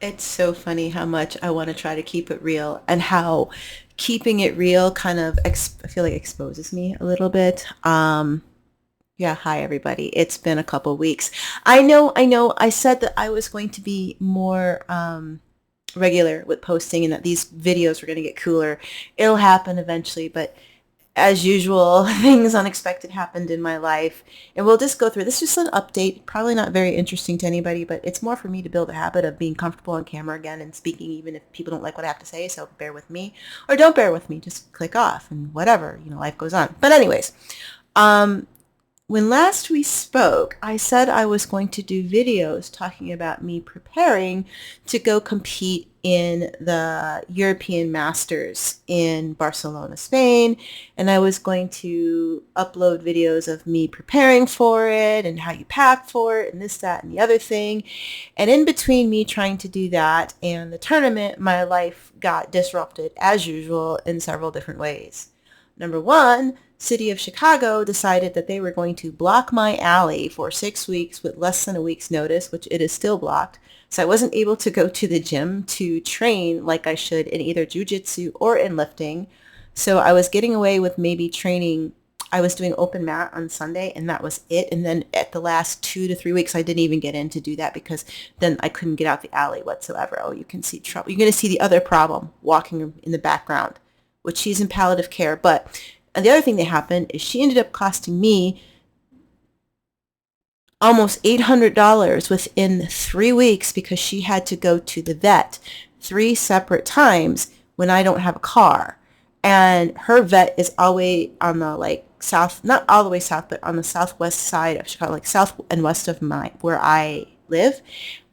It's so funny how much I want to try to keep it real and how keeping it real kind of I feel like exposes me a little bit. Yeah, hi everybody. It's been a couple weeks. I know. I said that I was going to be more regular with posting and that these videos were going to get cooler. It'll happen eventually, but as usual, things unexpected happened in my life. And we'll just go through this. Is just an update, probably not very interesting to anybody, but it's more for me to build a habit of being comfortable on camera again and speaking, even if people don't like what I have to say. So bear with me, or don't bear with me. Just click off and whatever, life goes on. But anyways, um, when last we spoke, I said I was going to do videos talking about me preparing to go compete in the European Masters in Barcelona, Spain, and I was going to upload videos of me preparing for it and how you pack for it and this, that, and the other thing. And in between me trying to do that and the tournament, my life got disrupted as usual in several different ways. Number one, City of Chicago decided that they were going to block my alley for 6 weeks with less than a week's notice, which it is still blocked. So I wasn't able to go to the gym to train like I should in either jujitsu or in lifting. So I was getting away with maybe training. I was doing open mat on Sunday and that was it. And then at the last 2 to 3 weeks, I didn't even get in to do that because then I couldn't get out the alley whatsoever. Oh, you can see trouble. You're going to see the other problem walking in the background, which she's in palliative care. But and the other thing that happened is she ended up costing me almost $800 within 3 weeks because she had to go to the vet 3 separate times when I don't have a car. And her vet is all the way on the like south, not all the way south, but on the southwest side of Chicago, like south and west of my where I live.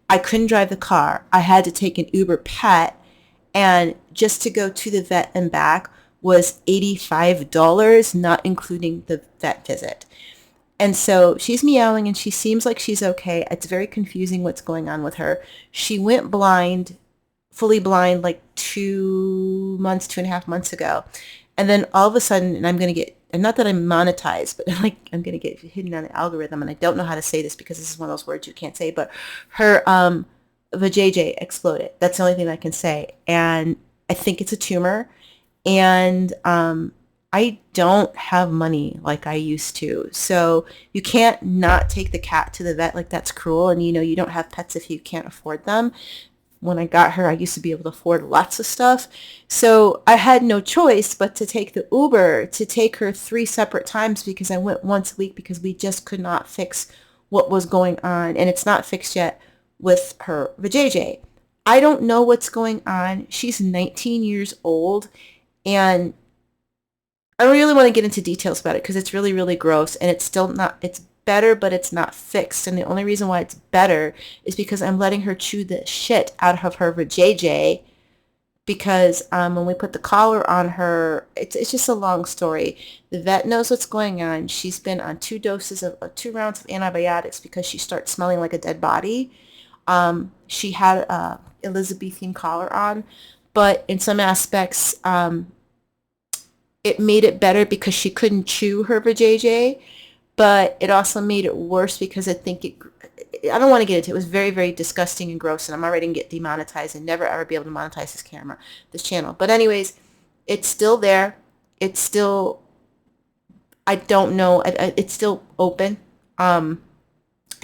I couldn't drive the car. I had to take an Uber Pet, and just to go to the vet and back was $85, not including the vet visit. And so she's meowing and she seems like she's okay. It's very confusing what's going on with her. She went blind, fully blind, like 2 months, 2.5 months ago. And then all of a sudden, and I'm going to get, and not that I'm monetized, but like I'm going to get hidden on the algorithm. And I don't know how to say this because this is one of those words you can't say, but her vajayjay exploded. That's the only thing I can say. And I think it's a tumor. And I don't have money like I used to. So you can't not take the cat to the vet. Like that's cruel. And you don't have pets if you can't afford them. When I got her, I used to be able to afford lots of stuff. So I had no choice but to take the Uber to take her 3 separate times because I went once a week because we just could not fix what was going on. And it's not fixed yet with her vajayjay. I don't know what's going on. She's 19 years old, and I don't really want to get into details about it because it's really, really gross and it's still not, it's better, but it's not fixed. And the only reason why it's better is because I'm letting her chew the shit out of her JJ because when we put the collar on her, it's just a long story. The vet knows what's going on. She's been on 2 rounds of antibiotics because she starts smelling like a dead body. She had a Elizabethan collar on, but in some aspects, it made it better because she couldn't chew her vajayjay, but it also made it worse because I don't want to get into it. It was very, very disgusting and gross, and I'm already going to get demonetized and never ever be able to monetize this channel. But anyways, it's still there. It's still, I don't know, it's still open. I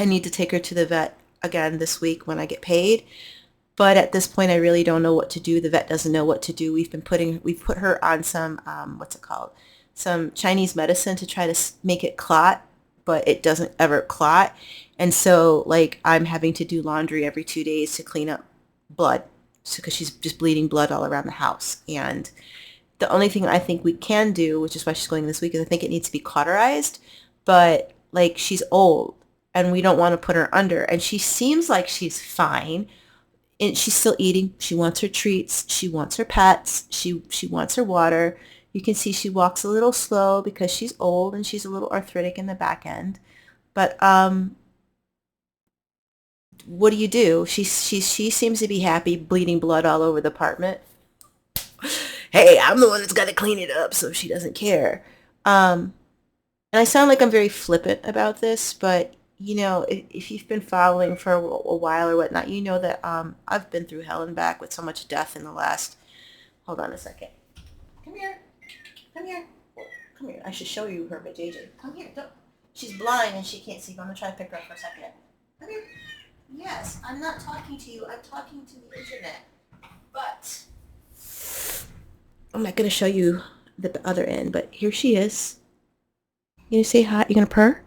need to take her to the vet again this week when I get paid. But at this point, I really don't know what to do. The vet doesn't know what to do. We've put her on some, what's it called? Some Chinese medicine to try to make it clot, but it doesn't ever clot. And so, like, I'm having to do laundry every 2 days to clean up blood because she's just bleeding blood all around the house. And the only thing I think we can do, which is why she's going this week, is I think it needs to be cauterized. But, like, she's old and we don't want to put her under. And she seems like she's fine, and she's still eating. She wants her treats. She wants her pets. She wants her water. You can see she walks a little slow because she's old and she's a little arthritic in the back end. But what do you do? She seems to be happy, bleeding blood all over the apartment. Hey, I'm the one that's got to clean it up, so she doesn't care. And I sound like I'm very flippant about this, but if you've been following for a while or whatnot, you know that I've been through hell and back with so much death in the last. Hold on a second. Come here. Come here. Come here. I should show you her, but JJ. Come here. Don't. She's blind and she can't see. But I'm gonna try to pick her up for a second. Come here. Yes, I'm not talking to you. I'm talking to the internet. But I'm not gonna show you the other end. But here she is. You gonna say hi? You gonna purr?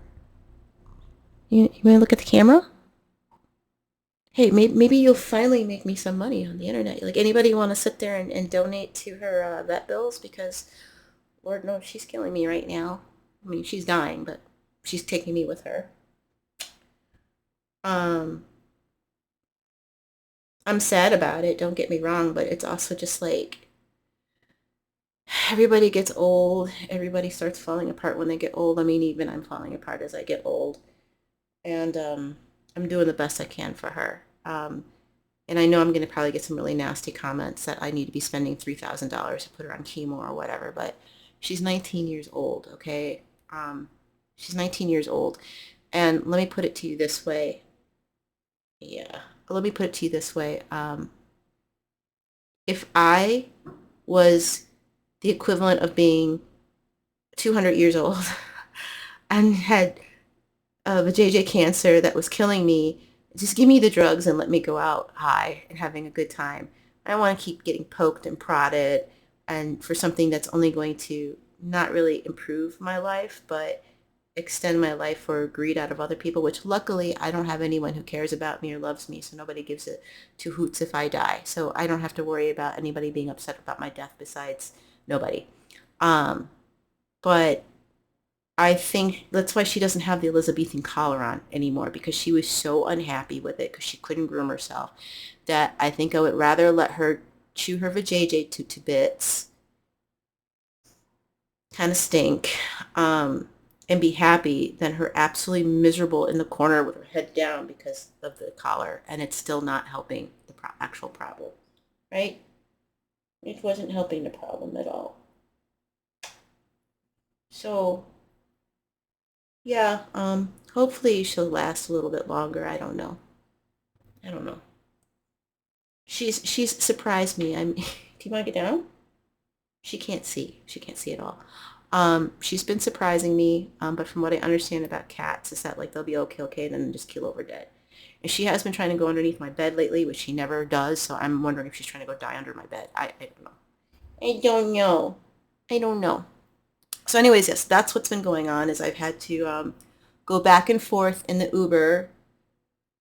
You wanna look at the camera? Hey, maybe you'll finally make me some money on the internet. Like, anybody want to sit there and donate to her vet bills? Because, Lord knows, she's killing me right now. I mean, she's dying, but she's taking me with her. Um, I'm sad about it, don't get me wrong, but it's also just like everybody gets old. Everybody starts falling apart when they get old. I mean, even I'm falling apart as I get old. And I'm doing the best I can for her. And I know I'm going to probably get some really nasty comments that I need to be spending $3,000 to put her on chemo or whatever, but she's 19 years old, okay? She's 19 years old. And let me put it to you this way. Yeah, let me put it to you this way. If I was the equivalent of being 200 years old and had a JJ cancer that was killing me, just give me the drugs and let me go out high and having a good time. I don't want to keep getting poked and prodded and for something that's only going to not really improve my life, but extend my life for greed out of other people, which luckily I don't have anyone who cares about me or loves me, so nobody gives it two hoots if I die. So I don't have to worry about anybody being upset about my death besides nobody. Um, but I think that's why she doesn't have the Elizabethan collar on anymore, because she was so unhappy with it because she couldn't groom herself that I think I would rather let her chew her vajayjay to bits, kind of stink, and be happy than her absolutely miserable in the corner with her head down because of the collar, and it's still not helping the actual problem, right? It wasn't helping the problem at all. So yeah, hopefully she'll last a little bit longer. I don't know. I don't know. She's surprised me. Do you want to get down? She can't see. She can't see at all. She's been surprising me, but from what I understand about cats is that like they'll be okay, okay, and then just keel over dead. And she has been trying to go underneath my bed lately, which she never does. So I'm wondering if she's trying to go die under my bed. I don't know. I don't know. I don't know. So anyways, yes, that's what's been going on is I've had to go back and forth in the Uber,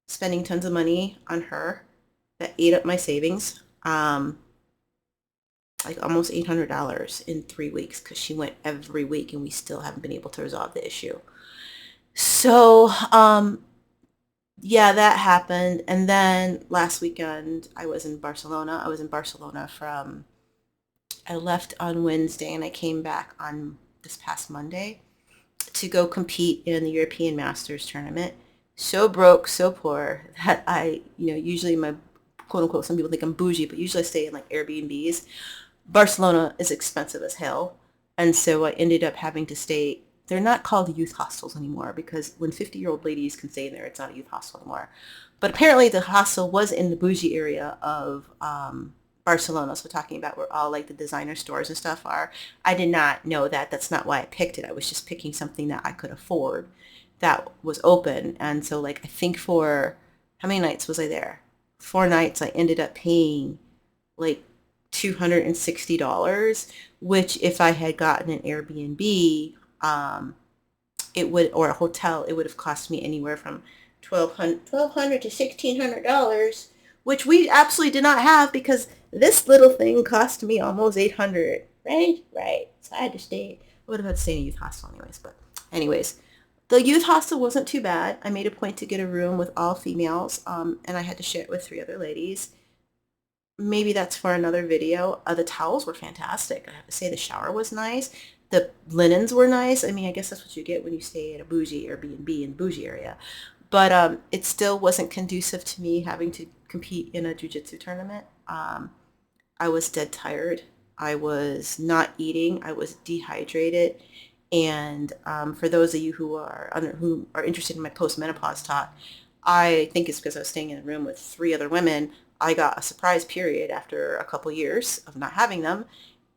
spending tons of money on her that ate up my savings. Like almost $800 in 3 weeks because she went every week and we still haven't been able to resolve the issue. So, yeah, that happened. And then last weekend I was in Barcelona. I was in Barcelona I left on Wednesday and I came back on this past Monday to go compete in the European Masters tournament. So broke, so poor that usually my quote unquote, some people think I'm bougie, but usually I stay in like Airbnbs. Barcelona is expensive as hell. And so I ended up having to stay. They're not called youth hostels anymore because when 50-year-old ladies can stay in there, it's not a youth hostel anymore. But apparently the hostel was in the bougie area of Barcelona. So talking about where all like the designer stores and stuff are. I did not know that. That's not why I picked it. I was just picking something that I could afford that was open. And so like I think for how many nights was I there? 4 nights. I ended up paying like $260, which if I had gotten an Airbnb, it would, or a hotel, it would have cost me anywhere from 1200 to $1,600, which we absolutely did not have because this little thing cost me almost 800, right? Right. So I had to stay. I would have had to stay in a youth hostel anyways, but anyways, the youth hostel wasn't too bad. I made a point to get a room with all females, and I had to share it with 3 other ladies. Maybe that's for another video. The towels were fantastic. I have to say the shower was nice. The linens were nice. I mean, I guess that's what you get when you stay at a bougie Airbnb in the bougie area. But it still wasn't conducive to me having to compete in a jiu-jitsu tournament. I was dead tired. I was not eating. I was dehydrated. And for those of you who are interested in my postmenopause talk, I think it's because I was staying in a room with three other women. I got a surprise period after a couple years of not having them,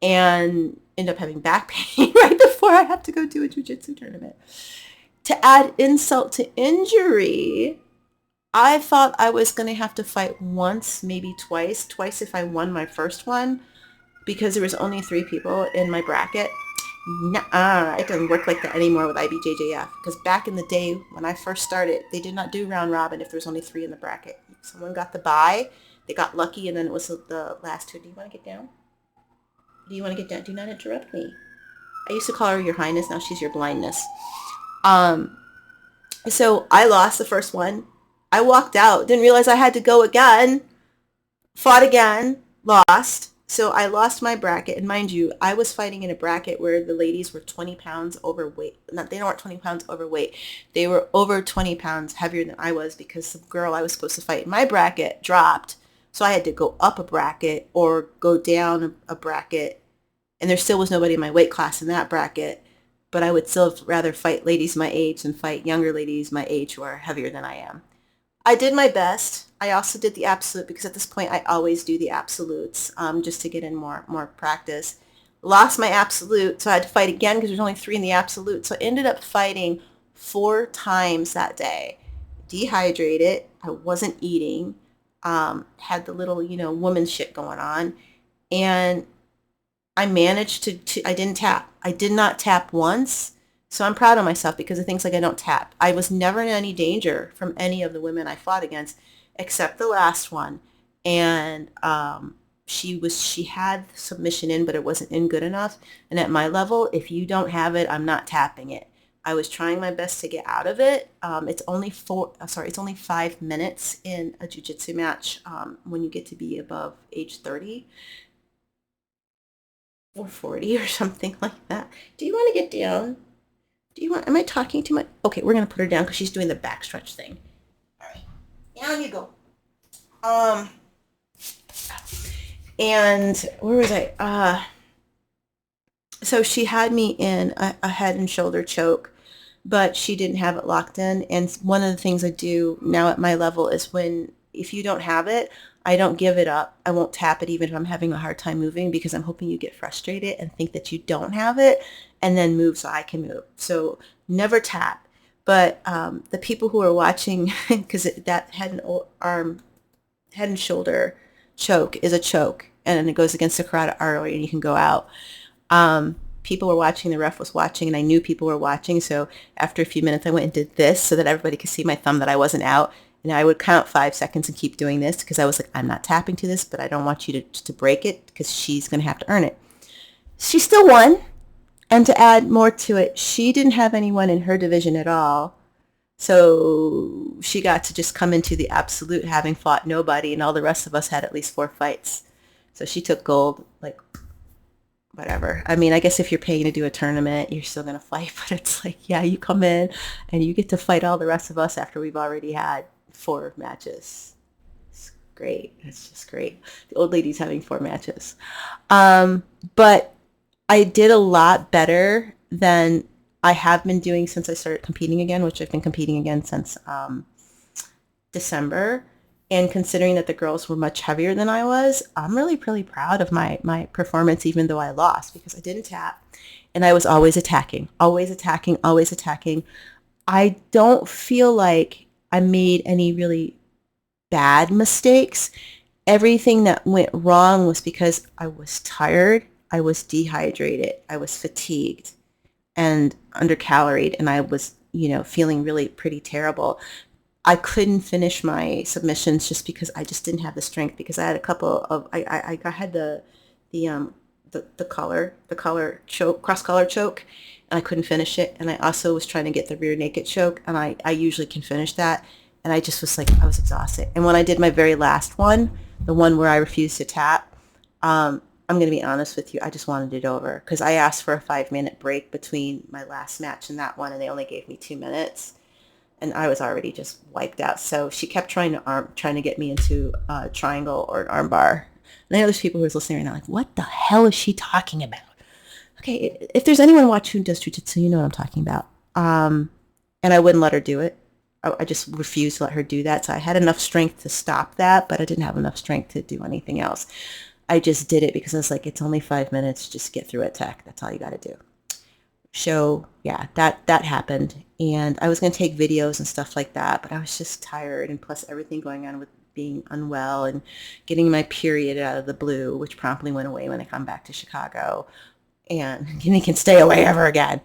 and end up having back pain right before I have to go do a jiu-jitsu tournament. To add insult to injury, I thought I was going to have to fight once, maybe twice if I won my first one, because there was only three people in my bracket. Nuh-uh, it doesn't work like that anymore with IBJJF, because back in the day when I first started, they did not do round robin if there was only three in the bracket. Someone got the bye, they got lucky, and then it was the last two. Do you want to get down? Do you want to get down? Do not interrupt me. I used to call her Your Highness. Now she's Your Blindness. Um, so I lost the first one. I walked out. Didn't realize I had to go again. Fought again. Lost. So I lost my bracket. And mind you, I was fighting in a bracket where the ladies were 20 pounds overweight. They weren't 20 pounds overweight. They were over 20 pounds heavier than I was, because the girl I was supposed to fight in my bracket dropped. So I had to go up a bracket or go down a bracket. And there still was nobody in my weight class in that bracket. But I would still rather fight ladies my age than fight younger ladies my age who are heavier than I am. I did my best. I also did the absolute, because at this point I always do the absolutes, just to get in more practice. Lost my absolute, so I had to fight again because there's only three in the absolute. So I ended up fighting 4 times that day. Dehydrated. I wasn't eating. Had the little, woman shit going on. And I managed I didn't tap. I did not tap once. So I'm proud of myself because of things like I don't tap. I was never in any danger from any of the women I fought against, except the last one. And she had submission in, but it wasn't in good enough. And at my level, if you don't have it, I'm not tapping it. I was trying my best to get out of it. It's only 5 minutes in a jiu-jitsu match when you get to be above age 30 or 40 or something like that. Do you want to get down? Am I talking too much? Okay, we're going to put her down because she's doing the back stretch thing. All right, down you go. And where was I? So she had me in a head and shoulder choke, but she didn't have it locked in. And one of the things I do now at my level is if you don't have it, I don't give it up. I won't tap it even if I'm having a hard time moving, because I'm hoping you get frustrated and think that you don't have it and then move so I can move. So never tap. But the people who are watching, because that head and shoulder choke is a choke, and it goes against the carotid artery and you can go out. People were watching, the ref was watching, and I knew people were watching. So after a few minutes, I went and did this so that everybody could see my thumb that I wasn't out. And I would count 5 seconds and keep doing this because I was like, I'm not tapping to this, but I don't want you to break it because she's going to have to earn it. She still won. And to add more to it, she didn't have anyone in her division at all. So she got to just come into the absolute having fought nobody, and all the rest of us had at least 4 fights. So she took gold, like, whatever. I mean, I guess if you're paying to do a tournament, you're still going to fight, but it's like, yeah, you come in and you get to fight all the rest of us after we've already had 4 matches. It's great. It's just great. The old lady's having 4 matches. But I did a lot better than I have been doing since I started competing again, which I've been competing again since December. And considering that the girls were much heavier than I was, I'm really, really proud of my performance, even though I lost, because I didn't tap. And I was always attacking, always attacking, always attacking. I don't feel like I made any really bad mistakes. Everything that went wrong was because I was tired, I was dehydrated, I was fatigued and undercaloried, and I was, feeling really pretty terrible. I couldn't finish my submissions just because I just didn't have the strength, because I had a couple of, I had the collar choke, cross collar choke, and I couldn't finish it. And I also was trying to get the rear naked choke, and I usually can finish that. And I just was like, I was exhausted. And when I did my very last one, the one where I refused to tap, I'm going to be honest with you, I just wanted it over, because I asked for a 5-minute break between my last match and that one, and they only gave me 2 minutes. And I was already just wiped out. So she kept trying to get me into a triangle or an arm bar. And I know there's people who are listening right now like, what the hell is she talking about? Okay, if there's anyone watching who does jujitsu, you know what I'm talking about. And I wouldn't let her do it. I just refused to let her do that. So I had enough strength to stop that, but I didn't have enough strength to do anything else. I just did it because I was like, it's only 5 minutes. Just get through it, tech. That's all you got to do. So yeah, that happened, and I was gonna take videos and stuff like that, but I was just tired, and plus everything going on with being unwell and getting my period out of the blue, which promptly went away when I come back to Chicago, and you can stay away ever again.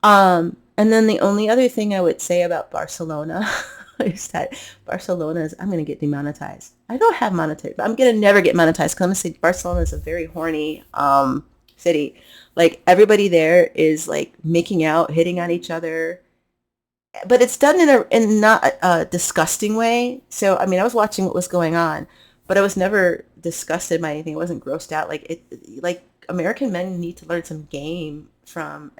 And then the only other thing I would say about Barcelona is that Barcelona is, I'm going to get demonetized. I don't have monetized, but I'm going to never get monetized because I'm going to say Barcelona is a very horny city. Like everybody there is like making out, hitting on each other, but it's done in not a disgusting way. So, I mean, I was watching what was going on, but I was never disgusted by anything. It wasn't grossed out. Like American men need to learn some game from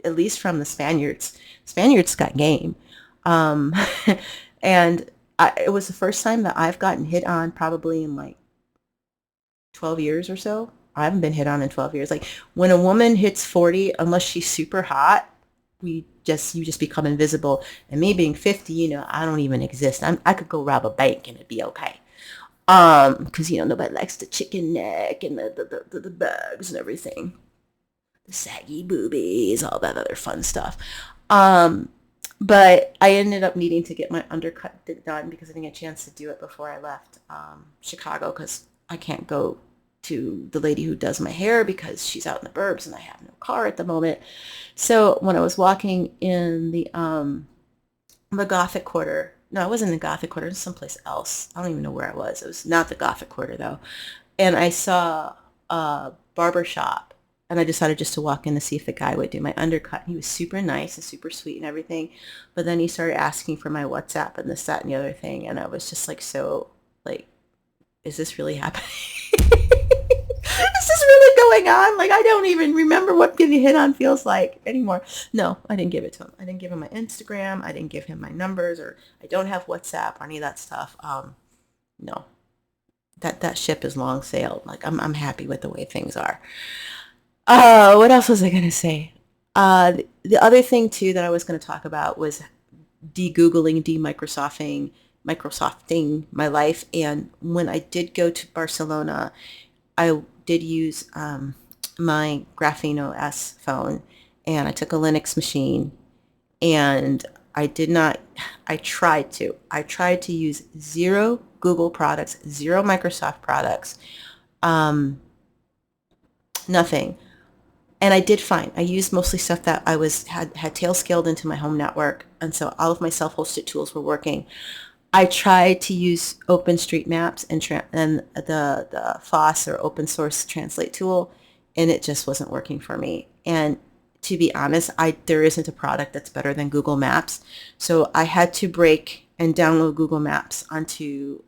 at least from the Spaniards. Spaniards got game. Um, and it was the first time that I've gotten hit on probably in like 12 years or so. I haven't been hit on in 12 years. Like when a woman hits 40, unless she's super hot, you just become invisible. And me being 50, I don't even exist. I could go rob a bank and it'd be okay. Because nobody likes the chicken neck and the bugs and everything, the saggy boobies, all that other fun stuff. Um, but I ended up needing to get my undercut done because I didn't get a chance to do it before I left Chicago because I can't go to the lady who does my hair because she's out in the burbs and I have no car at the moment. So when I was walking in the Gothic Quarter, no, I wasn't in the Gothic Quarter, it was someplace else. I don't even know where I was. It was not the Gothic Quarter though. And I saw a barber shop and I decided just to walk in to see if the guy would do my undercut. He was super nice and super sweet and everything. But then he started asking for my WhatsApp and this, that, and the other thing. And I was just like, so, like, is this really happening? Is this really going on? Like, I don't even remember what getting hit on feels like anymore. No, I didn't give it to him. I didn't give him my Instagram. I didn't give him my numbers, or I don't have WhatsApp or any of that stuff. No, that ship is long sailed. Like, I'm happy with the way things are. What else was I gonna say? The other thing too that I was gonna talk about was de-googling, Microsofting my life. And when I did go to Barcelona, I did use my Graphene OS phone, and I took a Linux machine, and I did not. I tried to use zero Google products, zero Microsoft products, um, nothing. And I did fine. I used mostly stuff that I had tail scaled into my home network, and so all of my self-hosted tools were working. I tried to use OpenStreetMaps and the FOSS or open source translate tool, and it just wasn't working for me. And to be honest, there isn't a product that's better than Google Maps. So I had to break and download Google Maps onto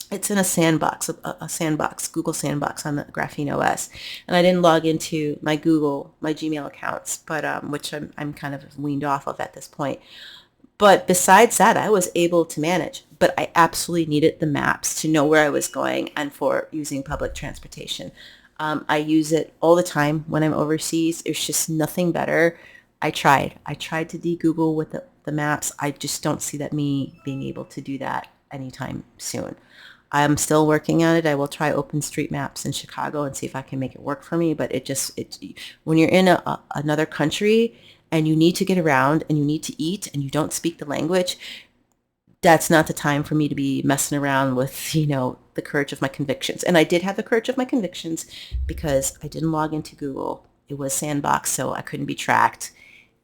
it's in a sandbox, a sandbox, Google Sandbox on the Graphene OS. And I didn't log into my Gmail accounts, but which I'm kind of weaned off of at this point. But besides that, I was able to manage. But I absolutely needed the maps to know where I was going and for using public transportation. I use it all the time when I'm overseas. There's just nothing better. I tried to de-Google with the maps. I just don't see that me being able to do that anytime soon. I'm still working on it. I will try OpenStreetMaps in Chicago and see if I can make it work for me. But when you're in another country and you need to get around and you need to eat and you don't speak the language, that's not the time for me to be messing around with, the courage of my convictions. And I did have the courage of my convictions because I didn't log into Google. It was Sandbox, so I couldn't be tracked.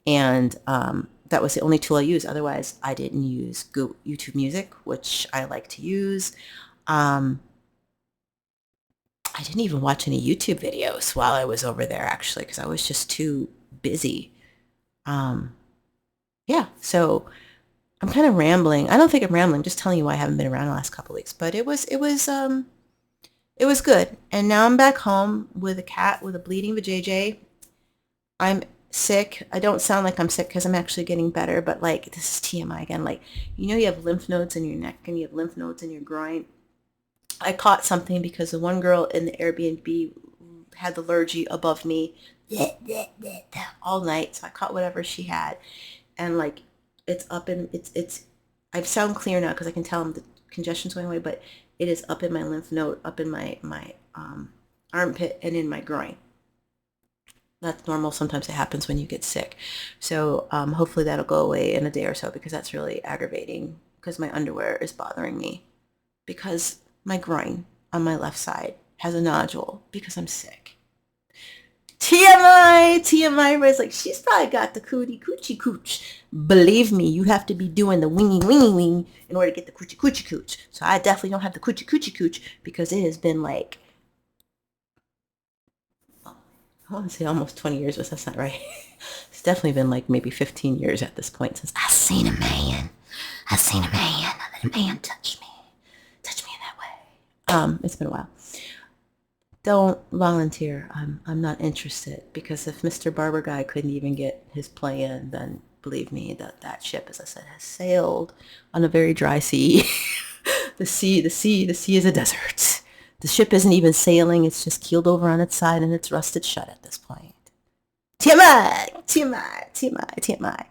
And that was the only tool I used. Otherwise, I didn't use YouTube Music, which I like to use. Um, I didn't even watch any YouTube videos while I was over there, actually, because I was just too busy. Um, yeah, so I'm kind of rambling. I don't think I'm rambling, just telling you why I haven't been around the last couple of weeks. But it was good. And now I'm back home with a cat with a bleeding vajayjay. I'm sick. I don't sound like I'm sick because I'm actually getting better, but like this is TMI again. Like, you have lymph nodes in your neck and you have lymph nodes in your groin. I caught something because the one girl in the Airbnb had the Lurgy above me all night. So I caught whatever she had. And like, it's up in, it's, I sound clear now because I can tell the congestion's going away, but it is up in my lymph node, up in my armpit and in my groin. That's normal. Sometimes it happens when you get sick. So hopefully that'll go away in a day or so because that's really aggravating because my underwear is bothering me because my groin on my left side has a nodule because I'm sick. TMI, TMI. Everybody's like, she's probably got the coochie cooch. Believe me, you have to be doing the wingy wingy wing in order to get the coochie coochie cooch. So I definitely don't have the coochie coochie cooch because it has been like, I want to say almost 20 years, but that's not right. It's definitely been like maybe 15 years at this point since I seen a man. I seen a man. I let a man touch me in that way. It's been a while. Don't volunteer. I'm not interested because if Mr. Barber guy couldn't even get his play in, then believe me that ship, as I said, has sailed on a very dry sea. The sea is a desert. The ship isn't even sailing. It's just keeled over on its side and it's rusted shut at this point. TMI, TMI, TMI, TMI.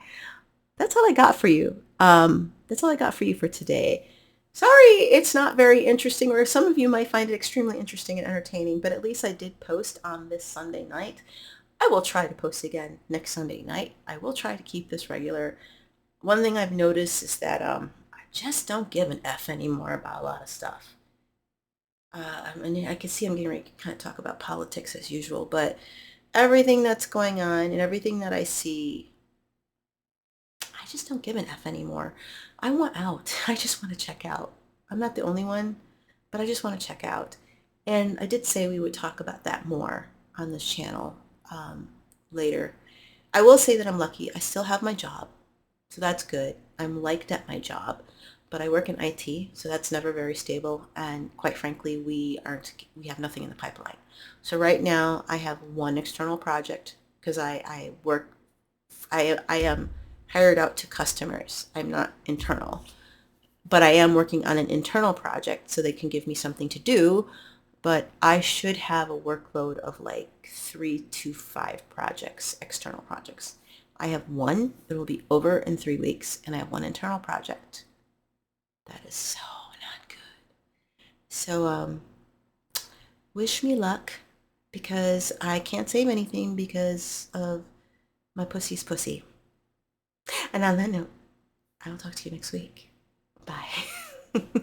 That's all I got for you. That's all I got for you for today. Sorry, it's not very interesting, or some of you might find it extremely interesting and entertaining, but at least I did post on this Sunday night. I will try to post again next Sunday night. I will try to keep this regular. One thing I've noticed is that I just don't give an F anymore about a lot of stuff. I mean, I can see I'm getting ready to kind of talk about politics as usual, but everything that's going on and everything that I see, I just don't give an F anymore. I want out. I just want to check out. I'm not the only one, but I just want to check out. And I did say we would talk about that more on this channel later. I will say that I'm lucky. I still have my job, so that's good. I'm liked at my job, but I work in IT, so that's never very stable. And quite frankly, we have nothing in the pipeline. So right now I have one external project because I am hired out to customers. I'm not internal, but I am working on an internal project so they can give me something to do. But I should have a workload of like 3 to 5 projects, external projects. I have one that will be over in 3 weeks, and I have one internal project. That is so not good. So wish me luck because I can't save anything because of my pussy's pussy. And on that note, I will talk to you next week. Bye.